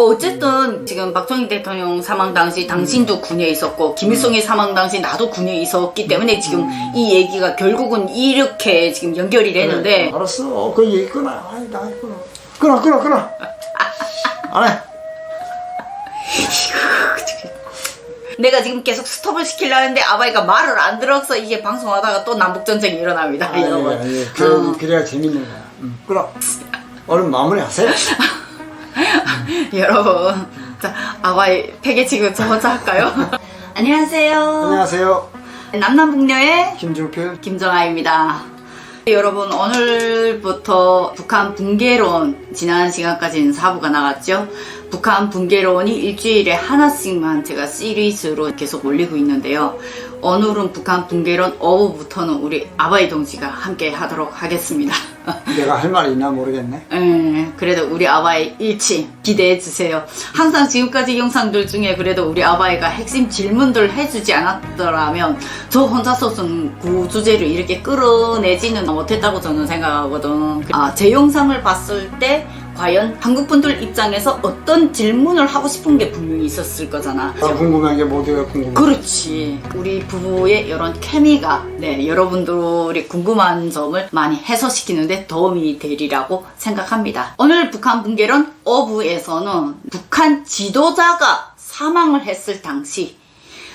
어쨌든 지금 박정희 대통령 사망 당시 당신도 군에 있었고 김일성이 사망 당시 나도 군에 있었기 때문에 지금 이 얘기가 결국은 이렇게 지금 연결이 되는데. 그래, 알았어. 그 얘기 끊어. 아이 나 끊어. 안 해. 내가 지금 계속 스톱을 시키려는데 아바이가 말을 안 들어서 이게 방송하다가 또 남북전쟁이 일어납니다. 여러분. 그래야 재밌는 거야. 끊어. 얼른 마무리하세요. 여러분, 자, 아바이 폐기치고 저 혼자 할까요? 안녕하세요. 안녕하세요. 남남북녀의 김종필. 김정아입니다. 여러분, 오늘부터 북한 붕괴론, 지난 시간까지는 4부가 나갔죠. 북한 붕괴론이 일주일에 하나씩만 제가 시리즈로 계속 올리고 있는데요. 오늘은 북한 붕괴론 5부부터는 우리 아바이 동지가 함께 하도록 하겠습니다. 내가 할 말이 있나 모르겠네. 그래도 우리 아바이 일치 기대해 주세요. 항상 지금까지 영상들 중에 그래도 우리 아바이가 핵심 질문들 해주지 않았더라면 저 혼자서 그 주제를 이렇게 끌어내지는 못했다고 저는 생각하거든. 제 영상을 봤을 때 과연 한국분들 입장에서 어떤 질문을 하고 싶은 게 분명히 있었을 거잖아. 궁금한 게 모두가 궁금해. 그렇지. 우리 부부의 이런 케미가 여러분들이 궁금한 점을 많이 해소시키는데 도움이 되리라고 생각합니다. 오늘 북한 붕괴론 5부에서는 북한 지도자가 사망을 했을 당시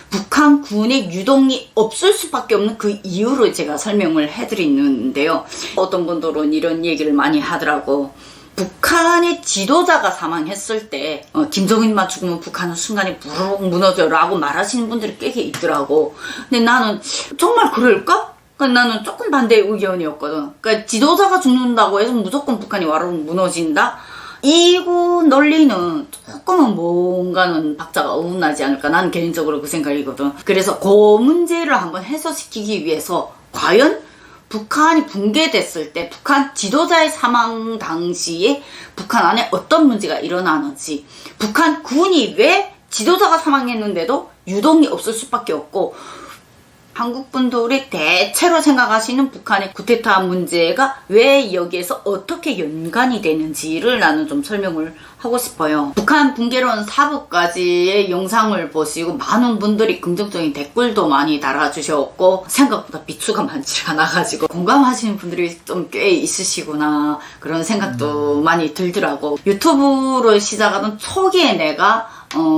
북한 군의 유동이 없을 수밖에 없는 그 이유를 제가 설명을 해드리는데요. 어떤 분들은 이런 얘기를 많이 하더라고. 북한의 지도자가 사망했을 때 김정은만 죽으면 북한은 순간에 부르륵 무너져 라고 말하시는 분들이 꽤 있더라고. 근데 나는 정말 그럴까? 나는 조금 반대 의견이었거든. 그러니까 지도자가 죽는다고 해서 무조건 북한이 와르르 무너진다? 이거 논리는 조금은 뭔가는 박자가 어긋나지 않을까. 나는 개인적으로 그 생각이거든. 그래서 그 문제를 한번 해소시키기 위해서 과연 북한이 붕괴됐을 때 북한 지도자의 사망 당시에 북한 안에 어떤 문제가 일어나는지, 북한 군이 왜 지도자가 사망했는데도 유동이 없을 수밖에 없고, 한국 분들이 대체로 생각하시는 북한의 쿠데타 문제가 왜 여기에서 어떻게 연관이 되는지를 나는 좀 설명을 하고 싶어요. 북한 붕괴론 4부까지의 영상을 보시고 많은 분들이 긍정적인 댓글도 많이 달아주셨고 생각보다 비추가 많지 않아가지고 공감하시는 분들이 좀 꽤 있으시구나 그런 생각도 많이 들더라고. 유튜브를 시작하던 초기에 내가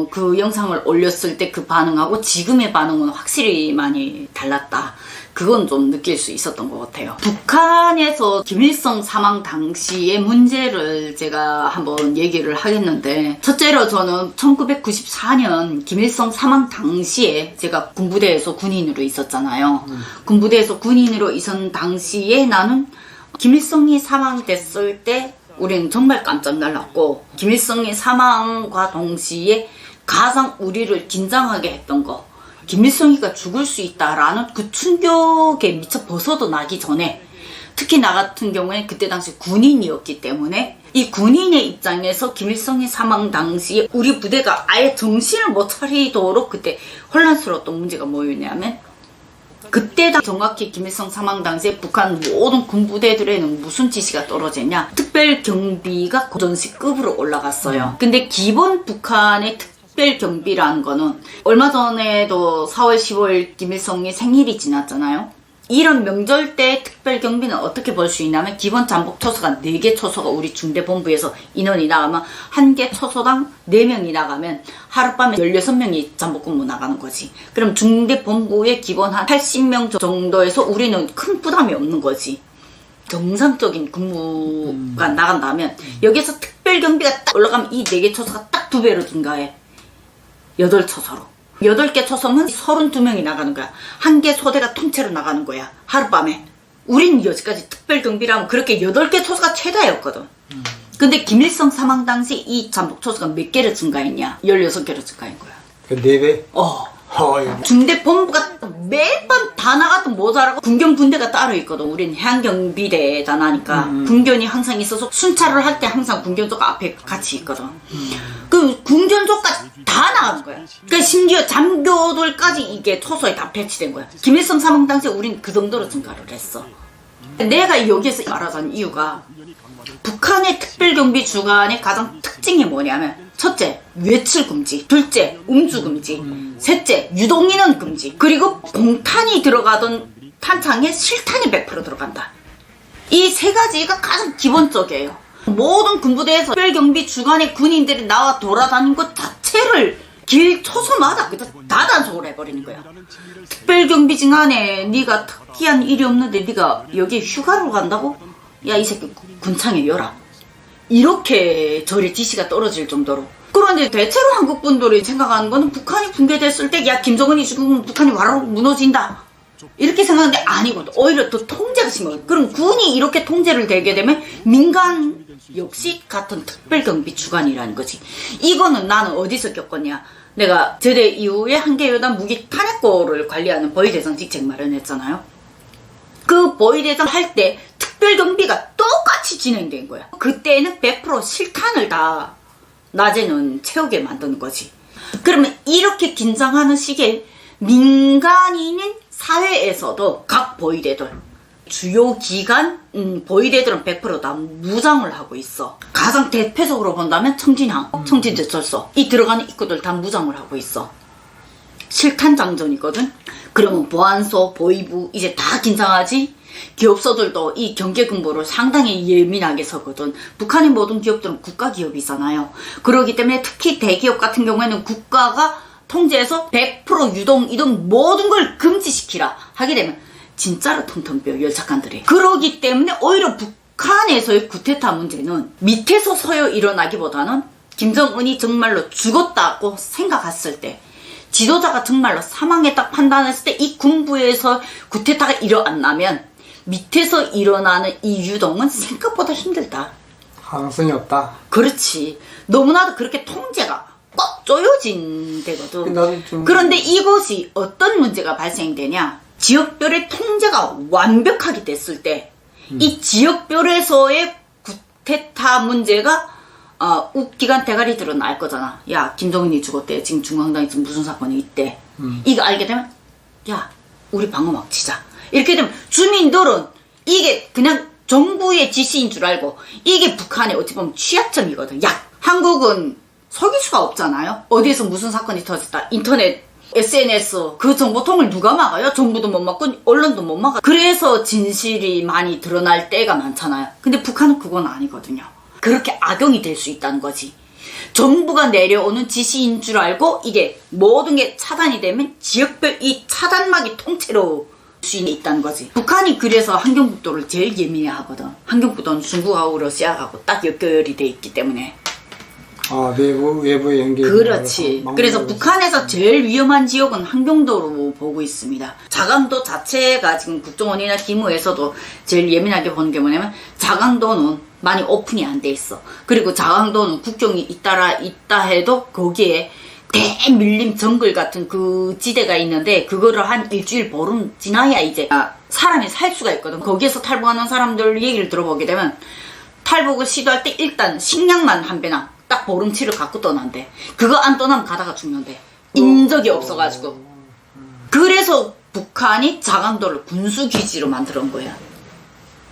그 영상을 올렸을 때 그 반응하고 지금의 반응은 확실히 많이 달랐다. 그건 좀 느낄 수 있었던 것 같아요. 북한에서 김일성 사망 당시의 문제를 제가 한번 얘기를 하겠는데, 첫째로 저는 1994년 김일성 사망 당시에 제가 군부대에서 군인으로 있었잖아요. 군부대에서 군인으로 있었던 당시에 나는 김일성이 사망됐을 때 우리는 정말 깜짝 놀랐고, 김일성의 사망과 동시에 가장 우리를 긴장하게 했던 거, 김일성이가 죽을 수 있다라는 그 충격에 미처 벗어도 나기 전에, 특히 나 같은 경우에 그때 당시 군인이었기 때문에 이 군인의 입장에서 김일성의 사망 당시에 우리 부대가 아예 정신을 못 차리도록 그때 혼란스러웠던 문제가 뭐였냐면, 그때 정확히 김일성 사망 당시에 북한 모든 군부대들에는 무슨 지시가 떨어졌냐, 특별경비가 고전시급으로 올라갔어요. 근데 기본 북한의 특별경비라는 거는 얼마 전에도 4월 15일 김일성의 생일이 지났잖아요. 이런 명절 때 특별경비는 어떻게 볼 수 있냐면, 기본 잠복 초소가 4개 초소가 우리 중대본부에서 인원이 나가면 1개 초소당 4명이 나가면 하룻밤에 16명이 잠복근무 나가는 거지. 그럼 중대본부의 기본 한 80명 정도에서 우리는 큰 부담이 없는 거지. 정상적인 근무가 나간다면 여기서 특별경비가 딱 올라가면 이 4개 초소가 딱 2배로 증가해. 8초소로. 8개 초소면 32명이 나가는 거야. 1개 소대가 통째로 나가는 거야. 하룻밤에. 우린 여지까지 특별경비라면 그렇게 8개 초소가 최다였거든. 근데 김일성 사망 당시 이 잠복 초소가 몇 개를 증가했냐? 16개로 증가한 거야. 그 4배? 중대본부가 매번 다 나가도 모자라고 군경 분대가 따로 있거든. 우린 해안경비대다 나니까 군견이 항상 있어서 순찰을 할 때 항상 군견조가 앞에 같이 있거든. 그 군견조까지 다 나가는 거야. 그러니까 심지어 잠교들까지 이게 초소에 다 배치된 거야. 김일성 사망 당시에 우린 그 정도로 증가를 했어. 내가 여기에서 말하자는 이유가, 북한의 특별경비 주간의 가장 특징이 뭐냐면 첫째, 외출 금지. 둘째, 음주 금지. 셋째, 유동인원 금지. 그리고 봉탄이 들어가던 탄창에 실탄이 100% 들어간다. 이 세 가지가 가장 기본적이에요. 모든 군부대에서 특별경비 주간에 군인들이 나와 돌아다니는 것 자체를 길 초소마다 그냥 다 단속을 해버리는 거야. 특별경비 주간에 네가 특이한 일이 없는데 네가 여기 휴가를 간다고? 야, 이 새끼 군창에 열어. 이렇게 저리 지시가 떨어질 정도로. 그런데 대체로 한국 분들이 생각하는 거는 북한이 붕괴됐을 때 야, 김정은이 죽으면 북한이 와르르 무너진다. 이렇게 생각하는데 아니거든. 오히려 더 통제가 심해요. 그럼 군이 이렇게 통제를 되게 되면 민간 역시 같은 특별경비 주간이라는 거지. 이거는 나는 어디서 겪었냐. 내가 제대 이후에 한계여단 무기 탄핵고를 관리하는 보위대장 직책 마련했잖아요. 그 보위대장 할 때 특별경비가 똑같이 진행된 거야. 그때는 100% 실탄을 다 낮에는 채우게 만드는 거지. 그러면 이렇게 긴장하는 시기에 민간인인 사회에서도 각 보위대들 주요 기관 보위대들은 100% 다 무장을 하고 있어. 가장 대표적으로 본다면 청진항, 청진제철소 이 들어가는 입구들 다 무장을 하고 있어. 실탄 장전이거든. 그러면 보안소, 보위부 이제 다 긴장하지. 기업소들도 이 경계근무를 상당히 예민하게 서거든. 북한의 모든 기업들은 국가기업이잖아요. 그렇기 때문에 특히 대기업 같은 경우에는 국가가 통제해서 100% 유동, 이동 모든 걸 금지시키라 하게 되면 진짜로 텅텅 비어 열착관들이. 그러기 때문에 오히려 북한에서의 쿠데타 문제는 밑에서 서요 일어나기보다는 김정은이 정말로 죽었다고 생각했을 때, 지도자가 정말로 사망했다 판단했을 때 이 군부에서 쿠데타가 일어나면 밑에서 일어나는 이 유동은 생각보다 힘들다. 가능성이 없다. 그렇지. 너무나도 그렇게 통제가 꽉 쪼여진 데거든. 나도 좀... 그런데 이것이 어떤 문제가 발생되냐. 지역별의 통제가 완벽하게 됐을 때 이 지역별에서의 쿠데타 문제가 기관 대가리들은 알 거잖아. 야, 김정은이 죽었대. 지금 중앙당에서 무슨 사건이 있대. 이거 알게 되면 야, 우리 방어막 치자. 이렇게 되면 주민들은 이게 그냥 정부의 지시인 줄 알고 이게 북한의 어찌 보면 취약점이거든. 야, 한국은 속일 수가 없잖아요. 어디에서 무슨 사건이 터졌다. 인터넷, SNS 그 정보통을 누가 막아요? 정부도 못 막고 언론도 못 막아. 그래서 진실이 많이 드러날 때가 많잖아요. 근데 북한은 그건 아니거든요. 그렇게 악용이 될 수 있다는 거지. 정부가 내려오는 지시인 줄 알고 이게 모든 게 차단이 되면 지역별 이 차단막이 통째로 수 있다는 거지. 북한이 그래서 함경북도를 제일 예민해 하거든. 함경북도는 중국하고 러시아하고 딱 연결이 돼 있기 때문에. 외부의 연결. 그렇지. 그래서 북한에서 제일 위험한 지역은 함경도로 보고 있습니다. 자강도 자체가 지금 국정원이나 기무에서도 제일 예민하게 보는 게 뭐냐면 자강도는 많이 오픈이 안 돼 있어. 그리고 자강도는 국경이 있다 해도 거기에 대밀림 정글 같은 그 지대가 있는데 그거를 한 일주일 보름 지나야 이제 사람이 살 수가 있거든. 거기에서 탈북하는 사람들 얘기를 들어보게 되면 탈북을 시도할 때 일단 식량만 한 배나 딱 보름치를 갖고 떠난대. 그거 안 떠나면 가다가 죽는데. 인적이 없어가지고. 그래서 북한이 자강도를 군수기지로 만들어 온 거야.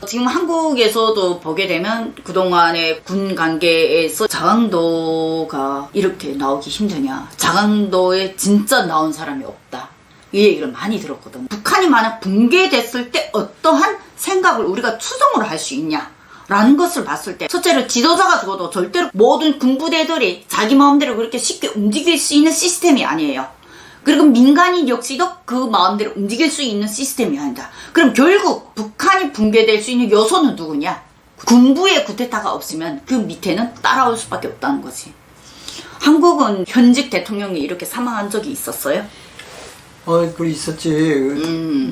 지금 한국에서도 보게 되면 그동안의 군 관계에서 자강도가 이렇게 나오기 힘드냐. 자강도에 진짜 나온 사람이 없다. 이 얘기를 많이 들었거든. 북한이 만약 붕괴됐을 때 어떠한 생각을 우리가 추정을 할 수 있냐. 라는 것을 봤을 때 첫째로 지도자가 죽어도 절대로 모든 군부대들이 자기 마음대로 그렇게 쉽게 움직일 수 있는 시스템이 아니에요. 그리고 민간인 역시도 그 마음대로 움직일 수 있는 시스템이 아니다. 그럼 결국 북한이 붕괴될 수 있는 요소는 누구냐? 군부의 쿠데타가 없으면 그 밑에는 따라올 수밖에 없다는 거지. 한국은 현직 대통령이 이렇게 사망한 적이 있었어요? 그 있었지.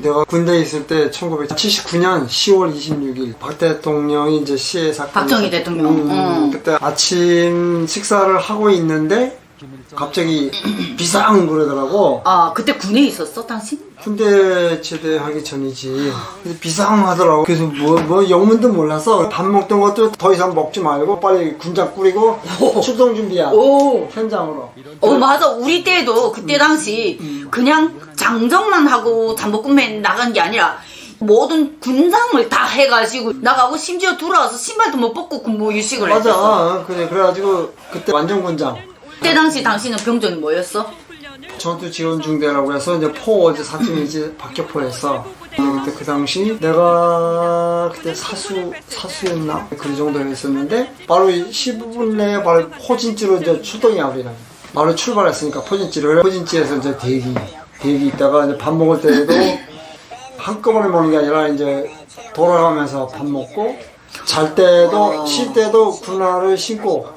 내가 군대에 있을 때 1979년 10월 26일 박 대통령이 이제 시해 사건. 박정희 대통령. 그때 아침 식사를 하고 있는데 갑자기 비상 그러더라고. 그때 군에 있었어, 당신? 군대 제대하기 전이지. 그래서 비상하더라고. 그래서 뭐 영문도 몰라서 밥 먹던 것도 더 이상 먹지 말고 빨리 군장 꾸리고 출동 준비야. 현장으로. 맞아. 우리 때도 그때 당시 그냥 장정만 하고 잠복근무에 나간 게 아니라 모든 군상을 다 해가지고 나가고 심지어 돌아와서 신발도 못 벗고 군무 유식을 했었어. 맞아. 그래가지고 그때 완전 군장. 그때 당시 당신은 병종이 뭐였어? 전투 지원 중대라고 해서 이제 포 이제 사칭이 이제 박격포였어. 그때 그 당시 내가 그때 사수였나 그 정도였었는데 바로 15분 내에 바로 포진지로 이제 출동이야 우리는. 바로 출발했으니까 포진지에서 이제 대기 있다가 이제 밥 먹을 때도 한꺼번에 먹는 게 아니라 이제 돌아가면서 밥 먹고 잘 때도 쉴 때도 군화를 신고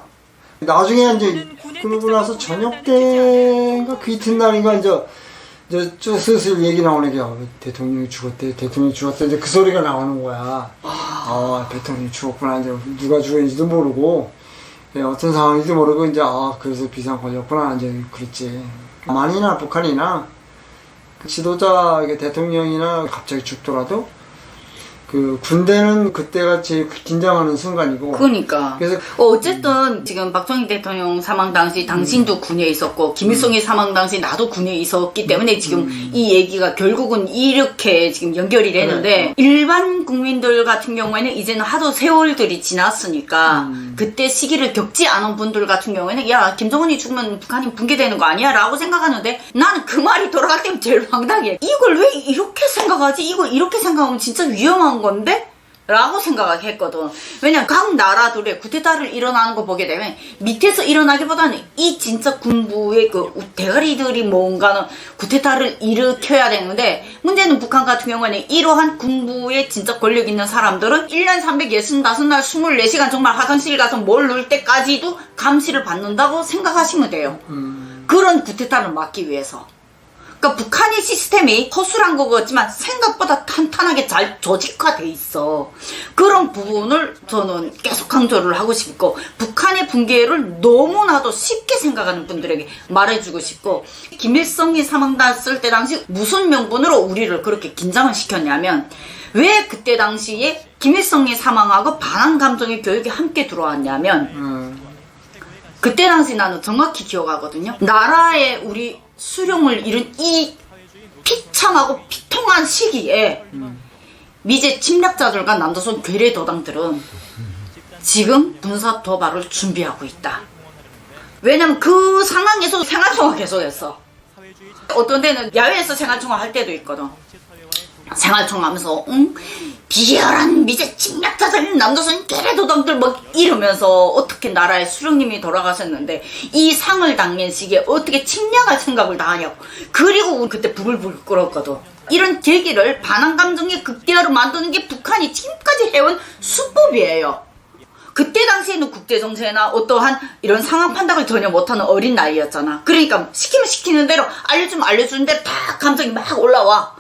나중에 이제 그러고 나서 저녁 때인가 그 이튿날인가 이제 좀 슬슬 얘기 나오는 게 대통령이 죽었대 이제 그 소리가 나오는 거야. 대통령이 죽었구나. 이제 누가 죽었는지도 모르고 어떤 상황인지도 모르고 이제 그래서 비상 걸렸구나 이제 그랬지. 만이나 북한이나 그 지도자 대통령이나 갑자기 죽더라도 그 군대는 그때가 제일 긴장하는 순간이고. 그러니까. 그래서 어쨌든 지금 박정희 대통령 사망 당시 당신도 군에 있었고 김일성이 사망 당시 나도 군에 있었기 때문에 지금 이 얘기가 결국은 이렇게 지금 연결이 되는데 일반 국민들 같은 경우에는 이제는 하도 세월들이 지났으니까 그때 시기를 겪지 않은 분들 같은 경우에는 야 김정은이 죽으면 북한이 붕괴되는 거 아니야? 라고 생각하는데 나는 그 말이 돌아갈 때면 제일 황당해. 이걸 왜 이렇게 생각하지? 이걸 이렇게 생각하면 진짜 위험한 건데? 라고 생각을 했거든. 왜냐면 각 나라들의 구테타를 일어나는 거 보게 되면 밑에서 일어나기보다는 이 진짜 군부의 그 대가리들이 뭔가는 구테타를 일으켜야 되는데 문제는 북한 같은 경우에는 이러한 군부의 진짜 권력 있는 사람들은 1년 365날 24시간 정말 화장실 가서 뭘 넣을 때까지도 감시를 받는다고 생각하시면 돼요. 그런 구테타를 막기 위해서. 그러니까 북한의 시스템이 허술한 것 같지만 생각보다 탄탄하게 잘 조직화돼 있어. 그런 부분을 저는 계속 강조를 하고 싶고 북한의 붕괴를 너무나도 쉽게 생각하는 분들에게 말해주고 싶고 김일성이 사망했을 때 당시 무슨 명분으로 우리를 그렇게 긴장을 시켰냐면 왜 그때 당시에 김일성이 사망하고 반항 감정의 교육이 함께 들어왔냐면 그때 당시 나는 정확히 기억하거든요. 나라에 우리 수령을 잃은 이 비참하고 비통한 시기에 미제 침략자들과 남조선 괴뢰 도당들은 지금 군사 도발을 준비하고 있다. 왜냐면 그 상황에서 생활총화 계속했어. 어떤 데는 야외에서 생활총화 할 때도 있거든. 생활총화 하면서 비열한 미제 침략자들 남조선 괴뢰도당들 뭐 이러면서 어떻게 나라의 수령님이 돌아가셨는데 이 상을 당한 시기에 어떻게 침략할 생각을 다 하냐고. 그리고 그때 부글부글 끓었거든. 이런 계기를 반항 감정의 극대화로 만드는 게 북한이 지금까지 해온 수법이에요. 그때 당시에는 국제정세나 어떠한 이런 상황 판단을 전혀 못하는 어린 나이였잖아. 그러니까 시키면 시키는 대로 알려주면 알려주는 대로 다 감정이 막 올라와.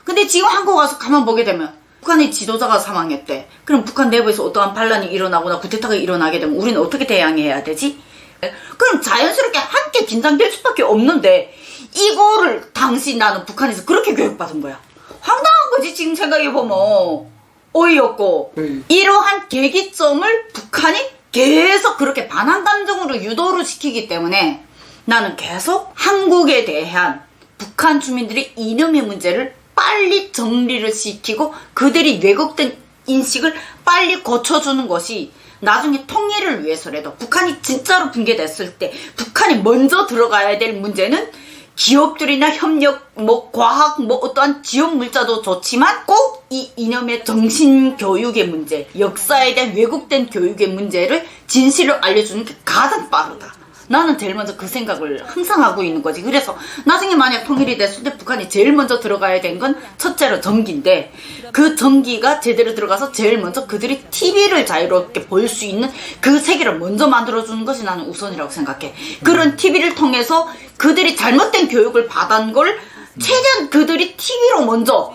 근데 지금 한국 와서 가만 보게 되면 북한의 지도자가 사망했대. 그럼 북한 내부에서 어떠한 반란이 일어나거나 구테타가 일어나게 되면 우리는 어떻게 대응해야 되지? 그럼 자연스럽게 함께 긴장될 수밖에 없는데 이거를 당시 나는 북한에서 그렇게 교육받은 거야. 황당한 거지 지금 생각해보면. 어이없고. 이러한 계기점을 북한이 계속 그렇게 반항 감정으로 유도를 시키기 때문에 나는 계속 한국에 대한 북한 주민들의 이념의 문제를 빨리 정리를 시키고 그들이 왜곡된 인식을 빨리 고쳐주는 것이 나중에 통일을 위해서라도 북한이 진짜로 붕괴됐을 때 북한이 먼저 들어가야 될 문제는 기업들이나 협력, 과학, 어떠한 지원 물자도 좋지만 꼭 이 이념의 정신 교육의 문제, 역사에 대한 왜곡된 교육의 문제를 진실을 알려주는 게 가장 빠르다. 나는 제일 먼저 그 생각을 항상 하고 있는 거지. 그래서 나중에 만약 통일이 됐을 때 북한이 제일 먼저 들어가야 되는 건 첫째로 전기인데 그 전기가 제대로 들어가서 제일 먼저 그들이 TV를 자유롭게 볼 수 있는 그 세계를 먼저 만들어주는 것이 나는 우선이라고 생각해. 그런 TV를 통해서 그들이 잘못된 교육을 받은 걸 최대한 그들이 TV로 먼저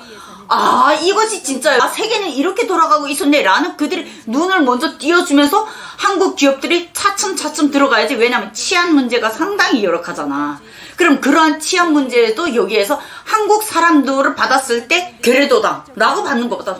이것이 진짜 세계는 이렇게 돌아가고 있었네 라는 그들이 눈을 먼저 띄워주면서 한국 기업들이 차츰차츰 들어가야지. 왜냐면 치안 문제가 상당히 열악하잖아. 그럼 그러한 치안 문제도 여기에서 한국 사람들을 받았을 때 괴뢰도당라고 받는 것보다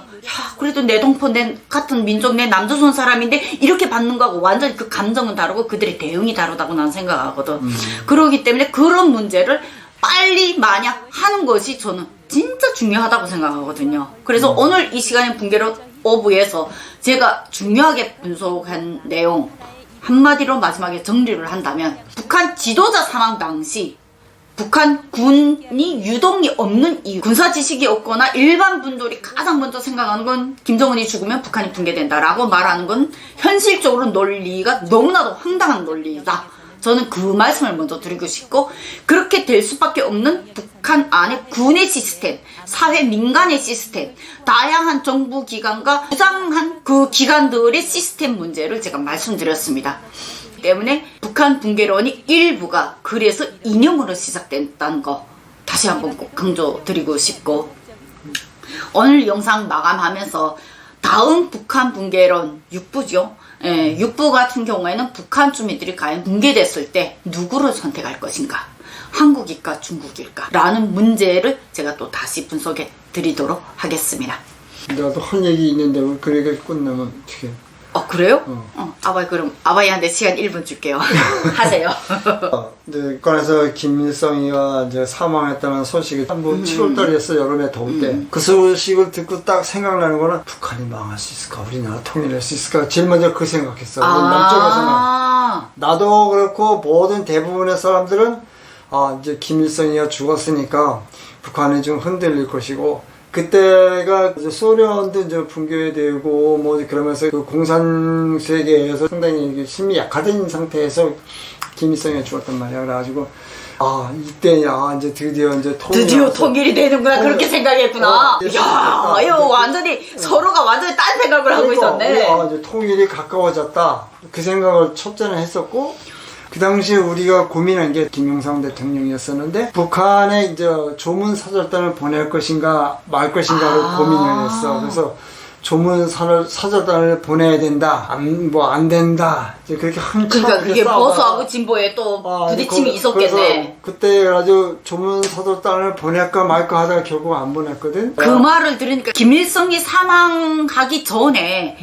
그래도 내 동포 내 같은 민족 내 남조선 사람인데 이렇게 받는 거하고 완전히 그 감정은 다르고 그들의 대응이 다르다고 나는 생각하거든. 그러기 때문에 그런 문제를 빨리 만약 하는 것이 저는 진짜 중요하다고 생각하거든요. 그래서 오늘 이 시간에 붕괴론 오브에서 제가 중요하게 분석한 내용 한마디로 마지막에 정리를 한다면, 북한 지도자 사망 당시 북한 군이 유동이 없는 이유, 군사 지식이 없거나 일반 분들이 가장 먼저 생각하는 건 김정은이 죽으면 북한이 붕괴된다라고 말하는 건 현실적으로 논리가 너무나도 황당한 논리다. 저는 그 말씀을 먼저 드리고 싶고, 그렇게 될 수밖에 없는 북한 안의 군의 시스템, 사회 민간의 시스템, 다양한 정부 기관과 부장한 그 기관들의 시스템 문제를 제가 말씀드렸습니다. 때문에 북한 붕괴론이 일부가 그래서 이념으로 시작됐다는 거 다시 한번 꼭 강조드리고 싶고, 오늘 영상 마감하면서 다음 북한 붕괴론 6부죠. 6부 같은 경우에는 북한 주민들이 과연 붕괴됐을 때 누구를 선택할 것인가, 한국일까 중국일까 라는 문제를 제가 또 다시 분석해 드리도록 하겠습니다. 나도 한 얘기 있는데 그 얘기 끝나면 어떻게? 그래요? 아바이, 그럼 아바이한테 시간 1분 줄게요. 하세요. 이제 북한에서 김일성이가 이제 사망했다는 소식이 뭐 7월달이었어, 여름에 더울 때. 그 소식을 듣고 딱 생각나는 거는 북한이 망할 수 있을까, 우리나라 통일할 수 있을까, 제일 먼저 그 생각했어. 남쪽에서는. 나도 그렇고 모든 대부분의 사람들은 이제 김일성이가 죽었으니까 북한이 좀 흔들릴 것이고, 그때가 이제 소련도 이제 붕괴되고 뭐 그러면서 그 공산 세계에서 상당히 힘이 약화된 상태에서 김일성이 죽었단 말이야. 그래가지고 이때야 이제 드디어 통일이 되는구나. 그렇게 생각했구나. 야, 이거 완전히 서로가 완전히 딴 생각을 하고 있었네. 이제 통일이 가까워졌다. 그 생각을 첫째는 했었고, 그 당시에 우리가 고민한 게 김영삼 대통령이었었는데, 북한에 이제 조문 사절단을 보낼 것인가 말 것인가를 고민을 했어. 그래서 조문 사절단을 보내야 된다, 안 된다, 이제 그렇게 한참. 그러니까 그게 보수하고 진보에 또 부딪힘이 있었겠네. 그때 가지고 조문 사절단을 보낼까 말까 하다가 결국 안 보냈거든. 그 말을 들으니까 김일성이 사망하기 전에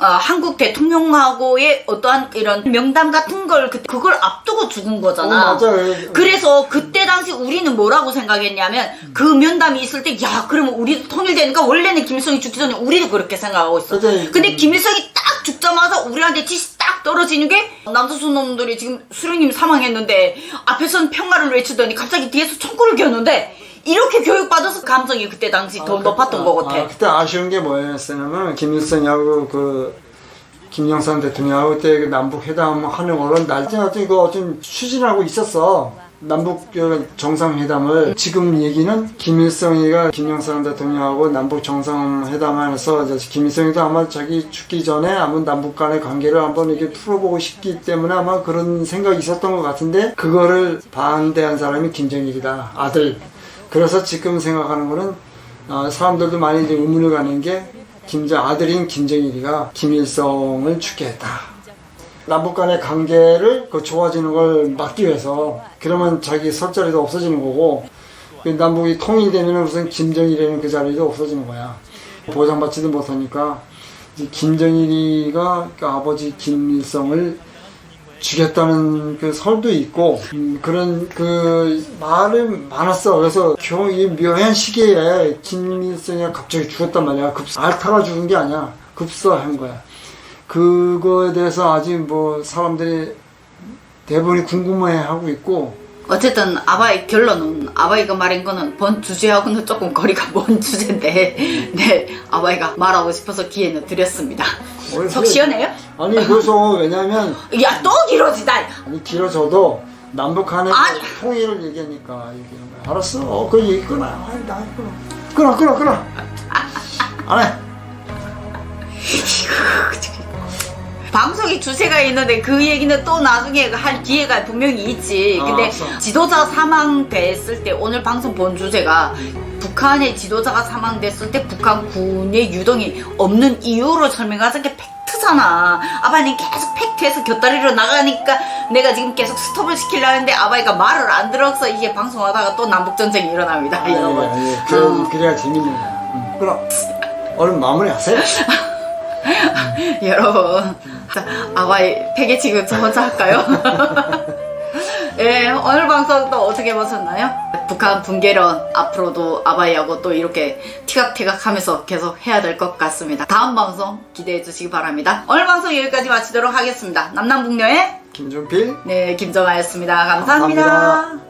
한국 대통령하고의 어떠한 이런 명단 같은 걸 그걸 앞두고 죽은 거잖아. 맞아. 그래서 그때 당시 우리는 뭐라고 생각했냐면, 그 면담이 있을 때, 야, 그러면 우리도 통일되니까, 원래는 김일성이 죽기 전에 우리도 그렇게 생각하고 있어. 근데 김일성이 딱 죽자마자 우리한테 티시 딱 떨어지는 게, 남조선 놈들이 지금 수령님 사망했는데 앞에서는 평화를 외치더니 갑자기 뒤에서 총구를 겨누는데, 이렇게 교육받아서 감정이 그때 당시 더 높았던 것 같아. 그때 아쉬운 게 뭐였냐면, 김일성하고 김영삼 대통령하고 그때 남북 회담 하는 거는 날짜도 이거 좀 추진하고 있었어. 남북 정상회담을. 지금 얘기는 김일성이가 김영삼 대통령하고 남북 정상회담하면서 김일성이도 아마 자기 죽기 전에 아마 남북 간의 관계를 한번 이렇게 풀어보고 싶기 때문에 아마 그런 생각이 있었던 것 같은데, 그거를 반대한 사람이 김정일이다, 아들. 그래서 지금 생각하는 거는, 사람들도 많이 이제 의문을 가는 게, 아들인 김정일이가 김일성을 죽게 했다. 남북 간의 관계를 좋아지는 걸 막기 위해서. 그러면 자기 설 자리도 없어지는 거고, 남북이 통일되면 무슨 김정일이라는 그 자리도 없어지는 거야. 보장받지도 못하니까, 김정일이가 아버지 김일성을 죽였다는 그 설도 있고, 그런 그 말이 많았어. 그래서 이 묘한 시기에 김일성이 갑자기 죽었단 말이야. 알타가 죽은 게 아니야. 급사한 거야. 그거에 대해서 아직 뭐 사람들이 대부분이 궁금해하고 있고. 어쨌든 아바이 결론은, 아바이가 말한 거는 본 주제하고는 조금 거리가 먼 주제인데, 네, 아바이가 말하고 싶어서 기회는 드렸습니다. 속 시원해요? 아니, 그래서 왜냐면, 야, 또 길어지다. 아니, 길어져도 남북 간의 통일을 얘기하니까 얘기하는 거야. 알았어. 그 얘기 끊어. 나 끊어. 안 해. 방송에 주제가 있는데 그 얘기는 또 나중에 할 기회가 분명히 있지. 근데 알았어. 지도자 사망됐을 때, 오늘 방송 본 주제가 북한의 지도자가 사망됐을 때 북한 군의 유동이 없는 이유로 설명하자는 게 팩트잖아. 아바이는 계속 팩트에서 곁다리로 나가니까 내가 지금 계속 스톱을 시키려고 했는데 아바이가 말을 안 들어서 이게 방송하다가 또 남북전쟁이 일어납니다. 여러분. 그래야 재밌는 거야. 그럼 얼른 마무리하세요. 여러분, 자, 아바이 폐기치고 저 혼자 할까요? 예, 오늘 방송 또 어떻게 보셨나요? 북한 분계론 앞으로도 아바이하고 또 이렇게 티각티각 하면서 계속 해야 될 것 같습니다. 다음 방송 기대해 주시기 바랍니다. 오늘 방송 여기까지 마치도록 하겠습니다. 남남북녀의 김종필 네, 김정아였습니다. 감사합니다. 감사합니다.